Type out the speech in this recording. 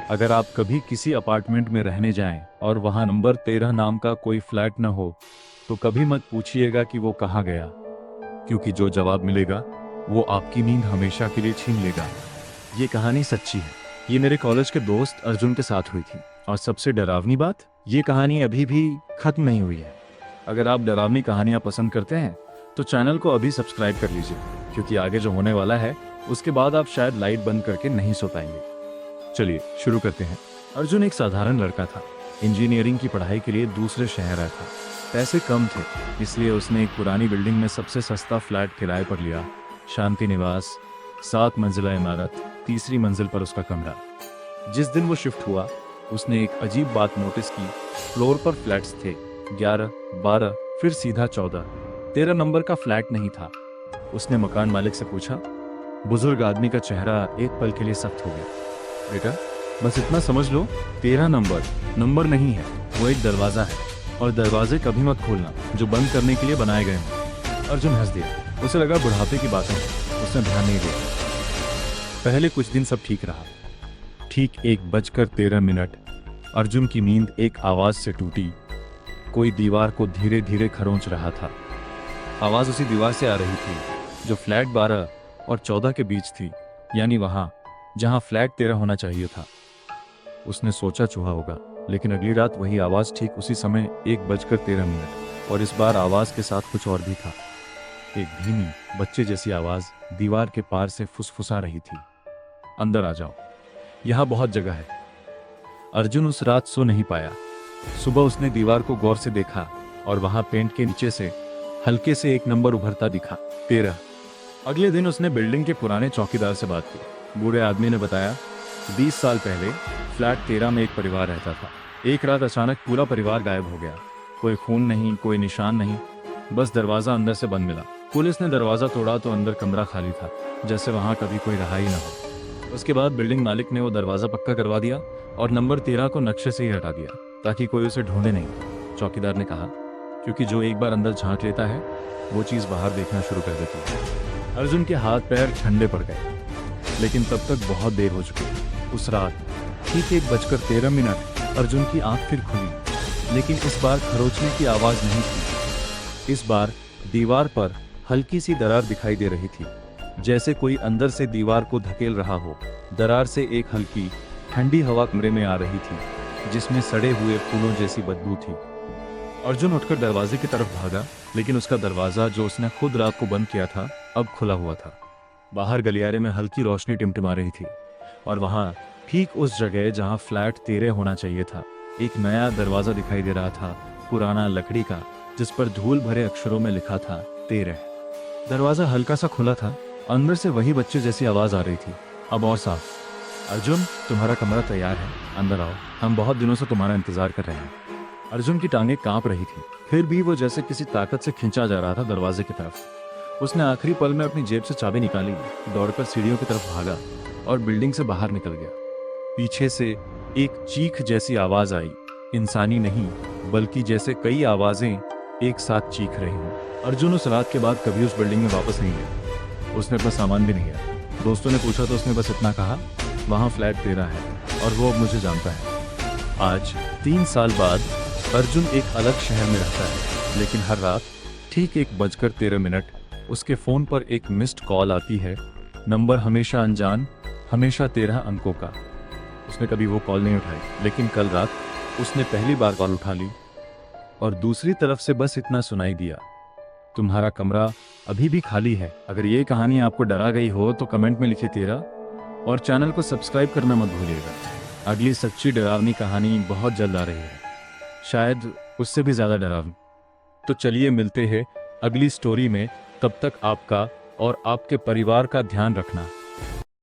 अगर आप कभी किसी अपार्टमेंट में रहने जाएं और वहां नंबर 13 नाम का कोई फ्लैट न हो तो कभी मत पूछिएगा कि वो कहाँ गया, क्योंकि जो जवाब मिलेगा वो आपकी नींद हमेशा के लिए छीन लेगा। ये कहानी सच्ची है। ये मेरे कॉलेज के दोस्त अर्जुन के साथ हुई थी। और सबसे डरावनी बात, ये कहानी अभी भी खत्म नहीं हुई है। अगर आप डरावनी कहानियां पसंद करते हैं तो चैनल को अभी सब्सक्राइब कर लीजिए, क्योंकि आगे जो होने वाला है उसके बाद आप शायद लाइट बंद करके नहीं सो पाएंगे। चलिए शुरू करते हैं। अर्जुन एक साधारण लड़का था। इंजीनियरिंग की पढ़ाई के लिए दूसरे शहर आया था। पैसे कम थे, इसलिए उसने एक पुरानी बिल्डिंग में सबसे सस्ता फ्लैट किराए पर लिया। शांति निवास, 7 मंजिला इमारत, तीसरी मंजिल पर उसका कमरा। जिस दिन वो शिफ्ट हुआ उसने एक अजीब बात नोटिस की। फ्लोर पर फ्लैट्स थे, 11, 12, फिर सीधा 14। 13 नंबर का फ्लैट नहीं था। उसने मकान मालिक से पूछा। बुजुर्ग आदमी का चेहरा एक पल के लिए सख्त हो गया। बेटा, बस इतना समझ लो, 13 नंबर नहीं है, वो एक दरवाजा है, और दरवाजे कभी मत खोलना जो बंद करने के लिए बनाए गए हैं। अर्जुन हंस दिया। उसे लगा बुढ़ापे की बातें हैं। उसने ध्यान नहीं दिया। पहले कुछ दिन सब ठीक रहा। ठीक 1:13 अर्जुन की नींद एक आवाज से टूटी। कोई दीवार को धीरे धीरे खरोंच रहा था। आवाज उसी दीवार से आ रही थी जो फ्लैट 12 और 14 के बीच थी, यानी वहां जहां फ्लैट 13 होना चाहिए था। उसने सोचा चूहा होगा, लेकिन अगली रात वही आवाज ठीक उसी समय 1:13, और इस बार आवाज के साथ कुछ और भी था। एक धीमी बच्चे जैसी आवाज दीवार के पार से फुसफुसा रही थी। अंदर आ जाओ, यहाँ बहुत जगह है। अर्जुन उस रात सो नहीं पाया। सुबह उसने दीवार को गौर से देखा और वहां पेंट के नीचे से हल्के से एक नंबर उभरता दिखा, 13। अगले दिन उसने बिल्डिंग के पुराने चौकीदार से बात की। बूढ़े आदमी ने बताया, 20 साल पहले फ्लैट 13 में एक परिवार रहता था। एक रात अचानक पूरा परिवार गायब हो गया। कोई खून नहीं, कोई निशान नहीं, बस दरवाजा अंदर से बंद मिला। पुलिस ने दरवाजा तोड़ा तो अंदर कमरा खाली था, जैसे वहां कभी कोई रहा ही ना हो। उसके बाद बिल्डिंग मालिक ने वो दरवाजा पक्का करवा दिया और नंबर 13 को नक्शे से ही हटा दिया, ताकि कोई उसे ढूंढे नहीं। चौकीदार ने कहा, क्योंकि जो एक बार अंदर झांक लेता है वो चीज बाहर देखना शुरू कर देती है। अर्जुन के हाथ पैर ठंडे पड़ गए, लेकिन तब तक बहुत देर हो चुकी। उस रात ठीक 1:13 अर्जुन की आंख फिर खुली, लेकिन इस बार खरोचने की आवाज नहीं थी। इस बार दीवार पर हल्की सी दरार दिखाई दे रही थी, जैसे कोई अंदर से दीवार को धकेल रहा हो। दरार से एक हल्की ठंडी हवा कमरे में आ रही थी, जिसमें सड़े हुए फूलों जैसी बदबू थी। अर्जुन उठकर दरवाजे की तरफ भागा, लेकिन उसका दरवाजा जो उसने खुद रात को बंद किया था अब खुला हुआ था। बाहर गलियारे में हल्की रोशनी टिमटिमा रही थी, और वहां ठीक उस जगह जहां फ्लैट 13 होना चाहिए था, एक नया दरवाजा दिखाई दे रहा था, पुराना लकड़ी का, जिस पर धूल भरे अक्षरों में लिखा था 13। दरवाजा हल्का सा खुला था। अंदर से वही बच्चे जैसी आवाज आ रही थी, अब और साफ। अर्जुन, तुम्हारा कमरा तैयार है, अंदर आओ, हम बहुत दिनों से तुम्हारा इंतजार कर रहे हैं। अर्जुन की टांगें कांप रही थी, फिर भी वो जैसे किसी ताकत से खींचा जा रहा था दरवाजे की तरफ। उसने आखिरी पल में अपनी जेब से चाबी निकाली, दौड़कर सीढ़ियों की तरफ भागा और बिल्डिंग से बाहर निकल गया। पीछे से एक चीख जैसी आवाज आई, इंसानी नहीं बल्कि जैसे कई आवाजें एक साथ चीख रही हों। अर्जुन उस रात के बाद कभी उस बिल्डिंग में वापस नहीं गया। उसने अपना सामान भी नहीं लिया। दोस्तों ने पूछा तो उसने बस इतना कहा, वहाँ फ्लैट 13 है और वो अब मुझे जानता है। आज 3 साल बाद अर्जुन एक अलग शहर में रहता है, लेकिन हर रात ठीक 1:13 उसके फ़ोन पर एक मिस्ड कॉल आती है। नंबर हमेशा अनजान, हमेशा 13 अंकों का। उसने कभी वो कॉल नहीं उठाई, लेकिन कल रात उसने पहली बार कॉल उठा ली और दूसरी तरफ से बस इतना सुनाई दिया, तुम्हारा कमरा अभी भी खाली है। अगर ये कहानी आपको डरा गई हो तो कमेंट में लिखिए 13 और चैनल को सब्सक्राइब करना मत भूलिएगा। अगली सच्ची डरावनी कहानी बहुत जल्द आ रही है, शायद उससे भी ज़्यादा डरावनी। तो चलिए मिलते हैं अगली स्टोरी में। तब तक आपका और आपके परिवार का ध्यान रखना।